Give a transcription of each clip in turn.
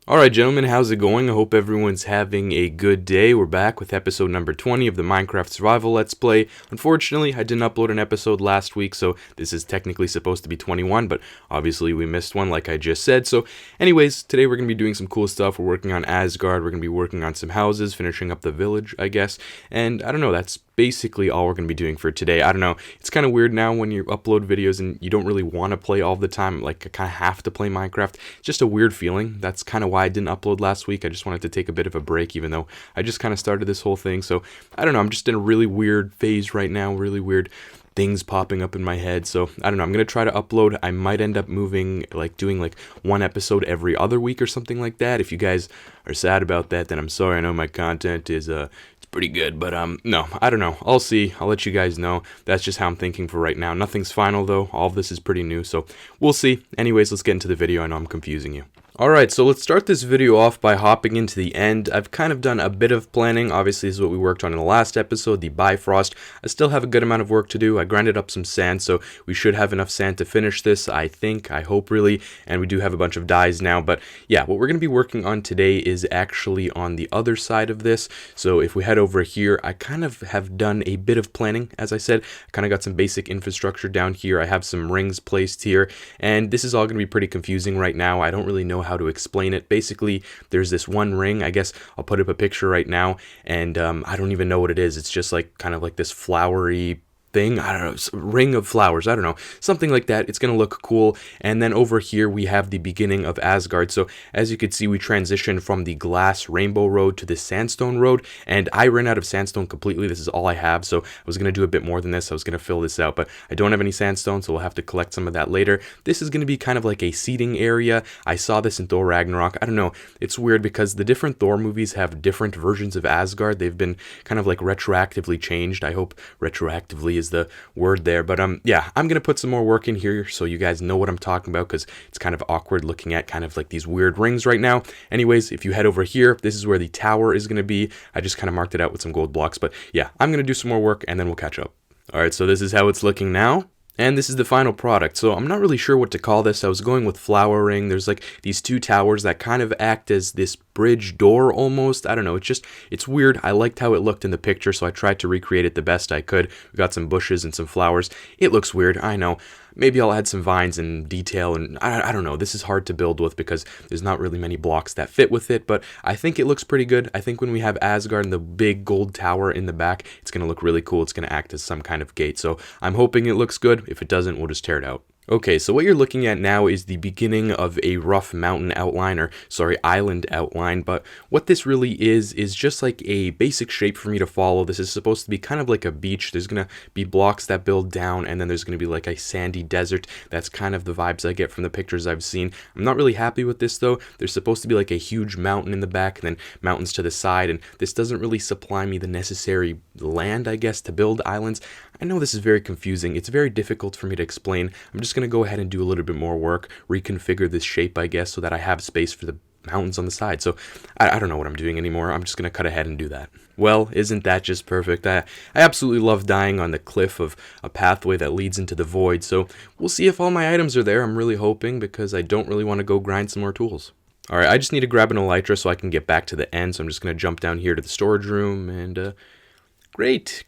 Alright, gentlemen, how's it going? I hope everyone's having a good day. We're back with episode number 20 of the Minecraft Survival Let's Play. Unfortunately, I didn't upload an episode last week, so this is technically supposed to be 21, but obviously we missed one like I just said. So anyways, today we're going to be doing some cool stuff. We're working on Asgard, we're going to be working on some houses, finishing up the village, I guess. And I don't know, that's basically all we're going to be doing for today. I don't know, it's kind of weird now when you upload videos and you don't really want to play all the time, like I kind of have to play Minecraft. It's just a weird feeling. That's kind of why I didn't upload last week. I just wanted to take a bit of a break, even though I just kind of started this whole thing. So I don't know, I'm just in a really weird phase right now, really weird things popping up in my head. So I don't know, I'm gonna try to upload. I might end up moving, like doing like one episode every other week or something like that. If you guys are sad about that, then I'm sorry. I know my content is it's pretty good, but no, I don't know, I'll see. I'll let you guys know. That's just how I'm thinking for right now. Nothing's final though. All of this is pretty new, so we'll see. Anyways, let's get into the video. I know I'm confusing you. Alright, so let's start this video off by hopping into the end. I've kind of done a bit of planning. Obviously, this is what we worked on in the last episode, the Bifrost. I still have a good amount of work to do. I grinded up some sand, so we should have enough sand to finish this, I think, I hope really, and we do have a bunch of dyes now. But yeah, what we're going to be working on today is actually on the other side of this. So if we head over here, I kind of have done a bit of planning, as I said. I kind of got some basic infrastructure down here. I have some rings placed here, and this is all going to be pretty confusing right now. I don't really know how to explain it. Basically, there's this one ring. I guess I'll put up a picture right now, and I don't even know what it is. It's just like kind of like this flowery thing. I don't know, ring of flowers. I don't know, something like that. It's gonna look cool. And then over here we have the beginning of Asgard. So as you can see, we transitioned from the glass rainbow road to the sandstone road, and I ran out of sandstone completely. This is all I have, so I was gonna do a bit more than this. I was gonna fill this out, but I don't have any sandstone, so we'll have to collect some of that later. This is gonna be kind of like a seating area. I saw this in Thor Ragnarok. I don't know, it's weird because the different Thor movies have different versions of Asgard. They've been kind of like retroactively changed. I hope retroactively is the word there, but yeah, I'm gonna put some more work in here so you guys know what I'm talking about, because it's kind of awkward looking at kind of like these weird rings right now. Anyways, if you head over here, this is where the tower is gonna be. I just kind of marked it out with some gold blocks, but yeah, I'm gonna do some more work and then we'll catch up. All right, so this is how it's looking now. And this is the final product, so I'm not really sure what to call this. I was going with flowering. There's like these two towers that kind of act as this bridge door almost. I don't know, it's weird. I liked how it looked in the picture, so I tried to recreate it the best I could. We got some bushes and some flowers. It looks weird, I know. Maybe I'll add some vines and detail, and I don't know. This is hard to build with because there's not really many blocks that fit with it, but I think it looks pretty good. I think when we have Asgard and the big gold tower in the back, it's going to look really cool. It's going to act as some kind of gate, so I'm hoping it looks good. If it doesn't, we'll just tear it out. Okay, so what you're looking at now is the beginning of a rough mountain outline, or sorry, island outline, but what this really is just like a basic shape for me to follow. This is supposed to be kind of like a beach. There's gonna be blocks that build down, and then there's gonna be like a sandy desert. That's kind of the vibes I get from the pictures I've seen. I'm not really happy with this though. There's supposed to be like a huge mountain in the back, and then mountains to the side, and this doesn't really supply me the necessary land, I guess, to build islands. I know this is very confusing. It's very difficult for me to explain. I'm just going to go ahead and do a little bit more work, reconfigure this shape, I guess, so that I have space for the mountains on the side. So I don't know what I'm doing anymore. I'm just going to cut ahead and do that. Well, isn't that just perfect? I absolutely love dying on the cliff of a pathway that leads into the void. So we'll see if all my items are there. I'm really hoping, because I don't really want to go grind some more tools. Alright, I just need to grab an elytra so I can get back to the end. So I'm just going to jump down here to the storage room and great.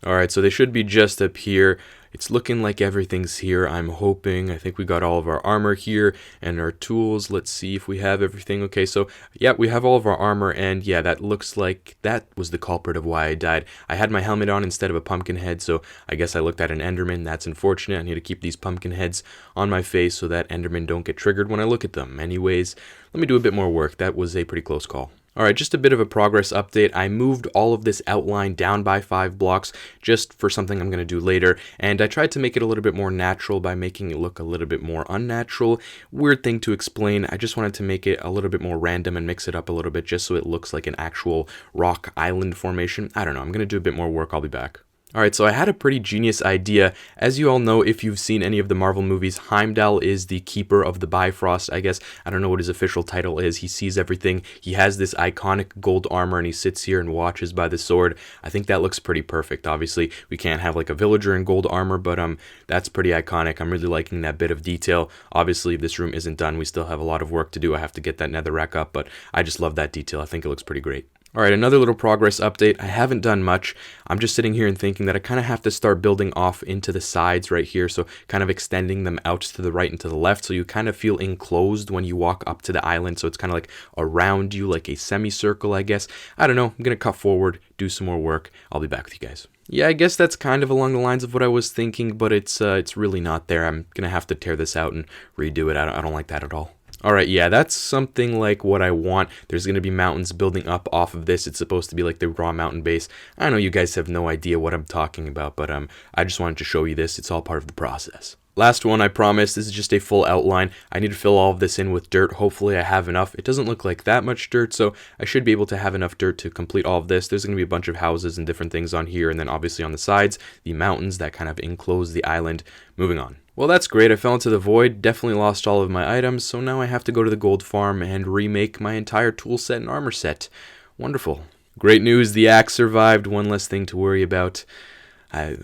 Alright, so they should be just up here. It's looking like everything's here, I'm hoping. I think we got all of our armor here and our tools. Let's see if we have everything. Okay, so yeah, we have all of our armor, and yeah, that looks like that was the culprit of why I died. I had my helmet on instead of a pumpkin head, so I guess I looked at an enderman. That's unfortunate. I need to keep these pumpkin heads on my face so that endermen don't get triggered when I look at them. Anyways, let me do a bit more work. That was a pretty close call. Alright, just a bit of a progress update. I moved all of this outline down by 5 blocks just for something I'm going to do later, and I tried to make it a little bit more natural by making it look a little bit more unnatural. Weird thing to explain. I just wanted to make it a little bit more random and mix it up a little bit just so it looks like an actual rock island formation. I don't know, I'm going to do a bit more work. I'll be back. Alright, so I had a pretty genius idea. As you all know, if you've seen any of the Marvel movies, Heimdall is the keeper of the Bifrost, I guess. I don't know what his official title is. He sees everything. He has this iconic gold armor, and he sits here and watches by the sword. I think that looks pretty perfect. Obviously, we can't have like a villager in gold armor, but that's pretty iconic. I'm really liking that bit of detail. Obviously, if this room isn't done, we still have a lot of work to do. I have to get that netherrack up, but I just love that detail. I think it looks pretty great. Alright, another little progress update. I haven't done much. I'm just sitting here and thinking that I kind of have to start building off into the sides right here, so kind of extending them out to the right and to the left, so you kind of feel enclosed when you walk up to the island, so it's kind of like around you, like a semicircle, I guess. I don't know. I'm going to cut forward, do some more work. I'll be back with you guys. Yeah, I guess that's kind of along the lines of what I was thinking, but it's really not there. I'm going to have to tear this out and redo it. I don't like that at all. Alright, yeah, that's something like what I want. There's going to be mountains building up off of this. It's supposed to be like the raw mountain base. I know you guys have no idea what I'm talking about, but I just wanted to show you this. It's all part of the process. Last one, I promise. This is just a full outline. I need to fill all of this in with dirt. Hopefully I have enough. It doesn't look like that much dirt, so I should be able to have enough dirt to complete all of this. There's going to be a bunch of houses and different things on here, and then obviously on the sides, the mountains that kind of enclose the island. Moving on. Well, that's great. I fell into the void, definitely lost all of my items, so now I have to go to the gold farm and remake my entire tool set and armor set. Wonderful. Great news, the axe survived. One less thing to worry about. I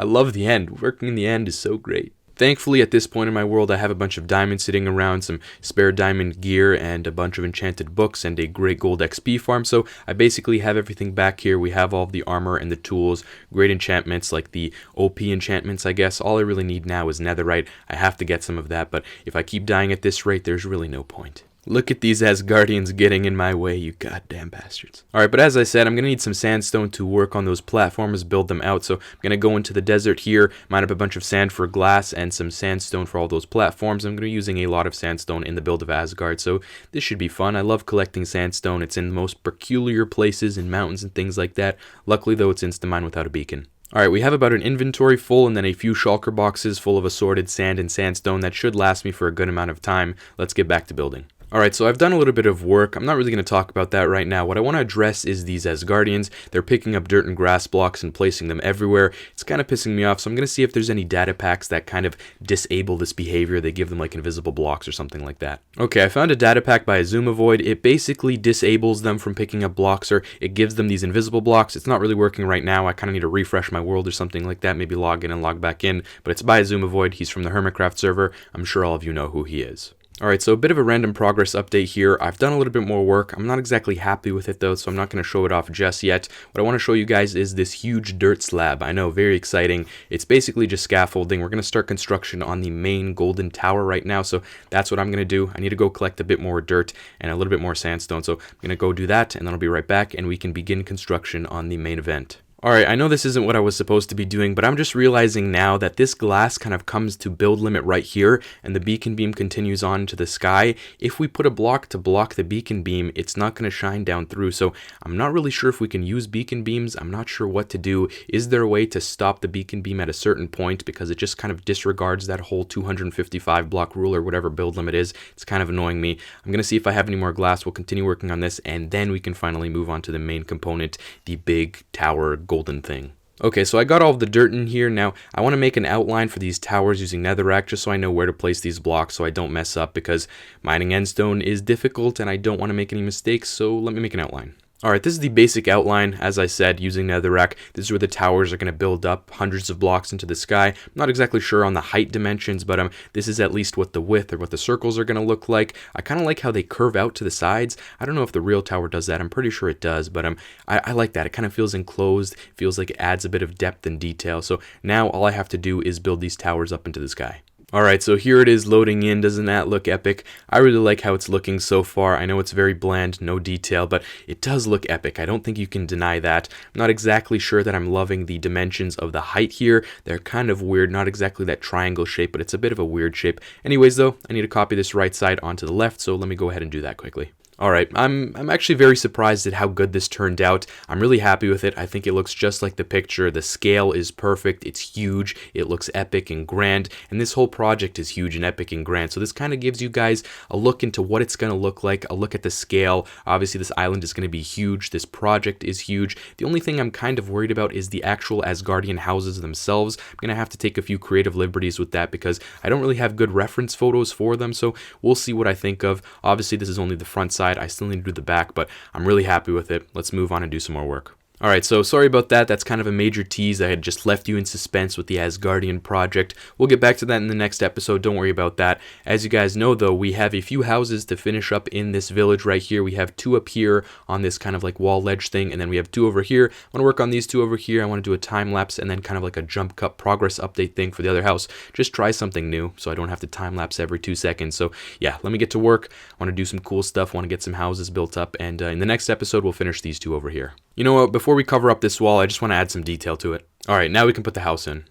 love the end. Working in the end is so great. Thankfully, at this point in my world, I have a bunch of diamonds sitting around, some spare diamond gear, and a bunch of enchanted books, and a great gold XP farm, so I basically have everything back here. We have all of the armor and the tools, great enchantments, like the OP enchantments, I guess. All I really need now is netherite. I have to get some of that, but if I keep dying at this rate, there's really no point. Look at these Asgardians getting in my way, you goddamn bastards. Alright, but as I said, I'm going to need some sandstone to work on those platforms, build them out. So I'm going to go into the desert here, mine up a bunch of sand for glass and some sandstone for all those platforms. I'm going to be using a lot of sandstone in the build of Asgard, so this should be fun. I love collecting sandstone. It's in the most peculiar places, in mountains and things like that. Luckily, though, it's insta-mine without a beacon. Alright, we have about an inventory full and then a few shulker boxes full of assorted sand and sandstone that should last me for a good amount of time. Let's get back to building. Alright, so I've done a little bit of work. I'm not really going to talk about that right now. What I want to address is these Asgardians. They're picking up dirt and grass blocks and placing them everywhere. It's kind of pissing me off, so I'm going to see if there's any data packs that kind of disable this behavior. They give them like invisible blocks or something like that. Okay, I found a data pack by Azumavoid. It basically disables them from picking up blocks, or it gives them these invisible blocks. It's not really working right now. I kind of need to refresh my world or something like that. Maybe log in and log back in. But it's by Azumavoid. He's from the Hermitcraft server. I'm sure all of you know who he is. Alright, so a bit of a random progress update here. I've done a little bit more work. I'm not exactly happy with it though, so I'm not going to show it off just yet. What I want to show you guys is this huge dirt slab. I know, very exciting. It's basically just scaffolding. We're going to start construction on the main golden tower right now, so that's what I'm going to do. I need to go collect a bit more dirt and a little bit more sandstone, so I'm going to go do that, and then I'll be right back, and we can begin construction on the main event. Alright, I know this isn't what I was supposed to be doing, but I'm just realizing now that this glass kind of comes to build limit right here, and the beacon beam continues on to the sky. If we put a block to block the beacon beam, it's not going to shine down through, so I'm not really sure if we can use beacon beams. I'm not sure what to do. Is there a way to stop the beacon beam at a certain point, because it just kind of disregards that whole 255 block rule or whatever build limit is? It's kind of annoying me. I'm going to see if I have any more glass. We'll continue working on this, and then we can finally move on to the main component, the big tower golden thing. Okay, so I got all of the dirt in here. Now, I want to make an outline for these towers using netherrack just so I know where to place these blocks so I don't mess up, because mining endstone is difficult and I don't want to make any mistakes, so let me make an outline. Alright, this is the basic outline, as I said, using netherrack. This is where the towers are going to build up hundreds of blocks into the sky. I'm not exactly sure on the height dimensions, but this is at least what the width or what the circles are going to look like. I kind of like how they curve out to the sides. I don't know if the real tower does that. I'm pretty sure it does, but I like that. It kind of feels enclosed, feels like it adds a bit of depth and detail. So now all I have to do is build these towers up into the sky. Alright, so here it is loading in. Doesn't that look epic? I really like how it's looking so far. I know it's very bland, no detail, but it does look epic. I don't think you can deny that. I'm not exactly sure that I'm loving the dimensions of the height here. They're kind of weird, not exactly that triangle shape, but it's a bit of a weird shape. Anyways though, I need to copy this right side onto the left, so let me go ahead and do that quickly. Alright, I'm actually very surprised at how good this turned out. I'm really happy with it. I think it looks just like the picture. The scale is perfect. It's huge. It looks epic and grand. And this whole project is huge and epic and grand. So this kind of gives you guys a look into what it's going to look like, a look at the scale. Obviously, this island is going to be huge. This project is huge. The only thing I'm kind of worried about is the actual Asgardian houses themselves. I'm going to have to take a few creative liberties with that because I don't really have good reference photos for them. So we'll see what I think of. Obviously, this is only the front side. I still need to do the back, but I'm really happy with it. Let's move on and do some more work. Alright, so sorry about that. That's kind of a major tease. I had just left you in suspense with the Asgardian project. We'll get back to that in the next episode. Don't worry about that. As you guys know, though, we have a few houses to finish up in this village right here. We have 2 up here on this kind of like wall ledge thing, and then we have 2 over here. I want to work on these 2 over here. I want to do a time lapse and then kind of like a jump cut progress update thing for the other house. Just try something new so I don't have to time lapse every 2 seconds. So yeah, let me get to work. I want to do some cool stuff. I want to get some houses built up, and in the next episode, we'll finish these 2 over here. You know what, before we cover up this wall, I just want to add some detail to it. Alright, now we can put the house in.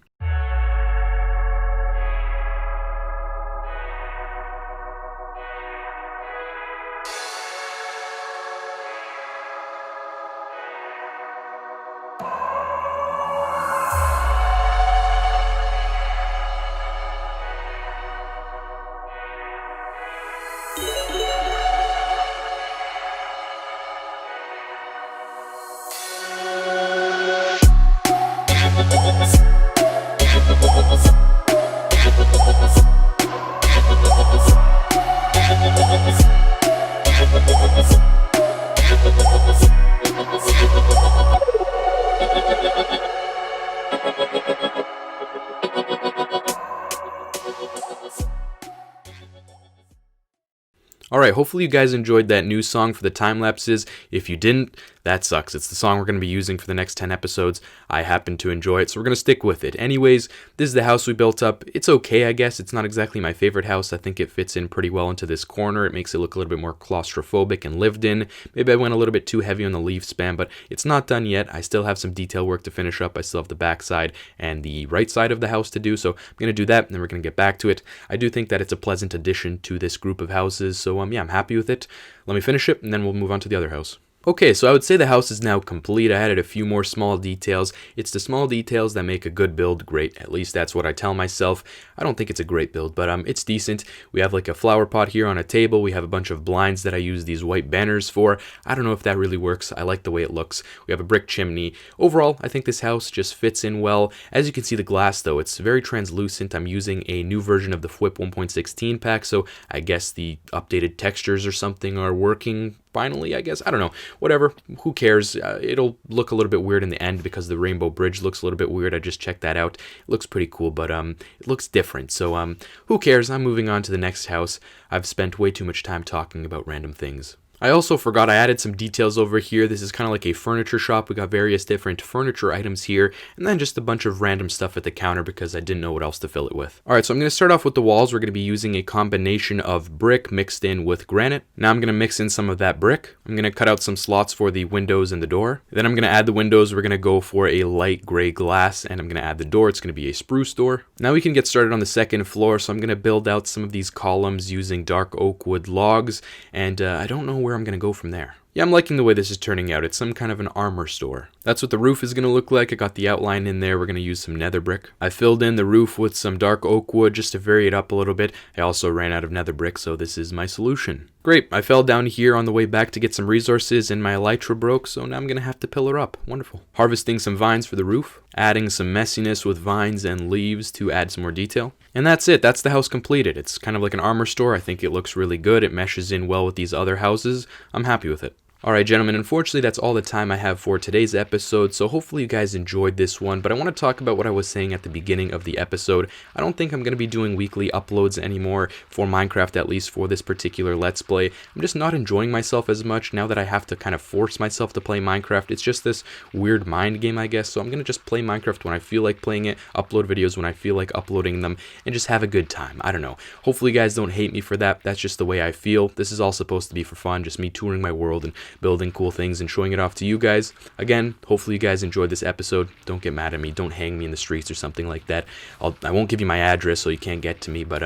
Alright, hopefully you guys enjoyed that new song for the time lapses. If you didn't, that sucks. It's the song we're going to be using for the next 10 episodes. I happen to enjoy it, so we're going to stick with it. Anyways, this is the house we built up. It's okay, I guess. It's not exactly my favorite house. I think it fits in pretty well into this corner. It makes it look a little bit more claustrophobic and lived in. Maybe I went a little bit too heavy on the leaf span, but it's not done yet. I still have some detail work to finish up. I still have the back side and the right side of the house to do, so I'm going to do that, and then we're going to get back to it. I do think that it's a pleasant addition to this group of houses, so yeah, I'm happy with it. Let me finish it, and then we'll move on to the other house. Okay, so I would say the house is now complete. I added a few more small details. It's the small details that make a good build great. At least that's what I tell myself. I don't think it's a great build, but it's decent. We have like a flower pot here on a table. We have a bunch of blinds that I use these white banners for. I don't know if that really works. I like the way it looks. We have a brick chimney. Overall, I think this house just fits in well. As you can see, the glass, though, it's very translucent. I'm using a new version of the FWIP 1.16 pack, so I guess the updated textures or something are working finally, I guess. I don't know. Whatever. Who cares? It'll look a little bit weird in the end because the rainbow bridge looks a little bit weird. I just checked that out. It looks pretty cool, but it looks different. So who cares? I'm moving on to the next house. I've spent way too much time talking about random things. I also forgot I added some details over here. This is kind of like a furniture shop. We got various different furniture items here, and then just a bunch of random stuff at the counter because I didn't know what else to fill it with. Alright, so I'm going to start off with the walls. We're going to be using a combination of brick mixed in with granite. Now I'm going to mix in some of that brick. I'm going to cut out some slots for the windows and the door. Then I'm going to add the windows. We're going to go for a light gray glass, and I'm going to add the door. It's going to be a spruce door. Now we can get started on the second floor, so I'm going to build out some of these columns using dark oak wood logs, and I don't know where I'm going to go from there. Yeah, I'm liking the way this is turning out. It's some kind of an armor store. That's what the roof is going to look like. I got the outline in there. We're going to use some nether brick. I filled in the roof with some dark oak wood just to vary it up a little bit. I also ran out of nether brick, so this is my solution. Great, I fell down here on the way back to get some resources and my elytra broke, so now I'm going to have to pillar up. Wonderful. Harvesting some vines for the roof. Adding some messiness with vines and leaves to add some more detail. And that's it. That's the house completed. It's kind of like an armor store. I think it looks really good. It meshes in well with these other houses. I'm happy with it. Alright gentlemen, unfortunately that's all the time I have for today's episode, so hopefully you guys enjoyed this one, but I want to talk about what I was saying at the beginning of the episode. I don't think I'm going to be doing weekly uploads anymore, for Minecraft at least, for this particular Let's Play. I'm just not enjoying myself as much now that I have to kind of force myself to play Minecraft. It's just this weird mind game, I guess, so I'm going to just play Minecraft when I feel like playing it, upload videos when I feel like uploading them, and just have a good time. I don't know. Hopefully you guys don't hate me for that. That's just the way I feel. This is all supposed to be for fun, just me touring my world and building cool things and showing it off to you guys. Again, hopefully you guys enjoyed this episode. Don't get mad at me. Don't hang me in the streets or something like that. I won't give you my address so you can't get to me, but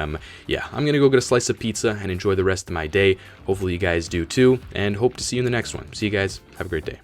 yeah, I'm gonna go get a slice of pizza and enjoy the rest of my day. Hopefully you guys do too, and hope to see you in the next one. See you guys. Have a great day.